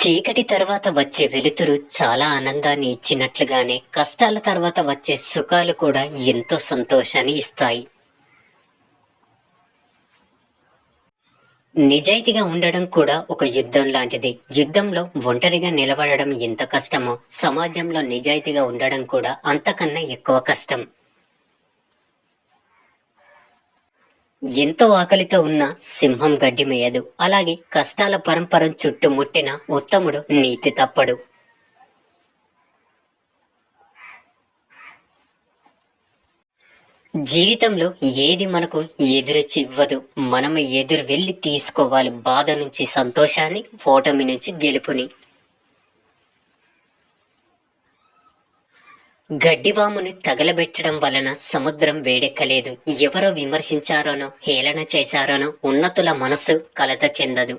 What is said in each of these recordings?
చీకటి తర్వాత వచ్చే వెలుతురు చాలా ఆనందాన్ని ఇచ్చినట్లుగానే కష్టాల తర్వాత వచ్చే సుఖాలు కూడా ఎంతో సంతోషాన్ని ఇస్తాయి. నిజాయితీగా ఉండడం కూడా ఒక యుద్ధం లాంటిది. యుద్ధంలో ఒంటరిగా నిలబడడం ఎంత కష్టమో, సమాజంలో నిజాయితీగా ఉండడం కూడా అంతకన్నా ఎక్కువ కష్టం. ఎంతో ఆకలితో ఉన్న సింహం గడ్డి మేయదు. అలాగే కష్టాల పరంపరం చుట్టుముట్టిన ఉత్తముడు నీతి తప్పడు. జీవితంలో ఏది మనకు ఎదురొచ్చి ఇవ్వదు. మనం ఎదురు వెళ్ళి తీసుకోవాలి. బాధ నుంచి సంతోషాన్ని, ఓటమి నుంచి గెలుపుని. గడ్డివాముని తగలబెట్టడం వలన సముద్రం వేడెక్కలేదు. ఎవరో విమర్శించారోనో, హేళన చేశారోనో ఉన్నతుల మనస్సు కలత చెందదు.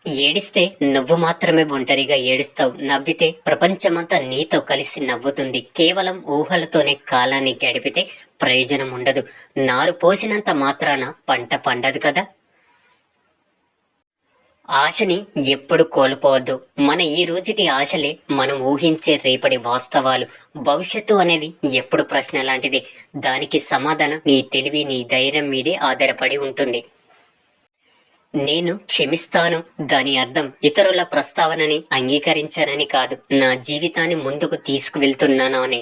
ఏడిస్తే నువ్వు మాత్రమే ఒంటరిగా ఏడుస్తావు. నవ్వితే ప్రపంచమంతా నీతో కలిసి నవ్వుతుంది. కేవలం ఊహలతోనే కాలాన్ని గడిపితే ప్రయోజనం ఉండదు. నారు పోసినంత మాత్రాన పంట పండదు కదా. ఆశని ఎప్పుడు కోల్పోవద్దు. మన ఈ రోజుటి ఆశలే మనం ఊహించే రేపటి వాస్తవాలు. భవిష్యత్తు అనేది ఎప్పుడు ప్రశ్న లాంటిది. దానికి సమాధానం నీ తెలివి, నీ ధైర్యం మీదే ఆధారపడి ఉంటుంది. నేను క్షమిస్తాను దాని అర్థం ఇతరుల ప్రస్తావనని అంగీకరించానని కాదు, నా జీవితాన్ని ముందుకు తీసుకువెళ్తున్నాను అని.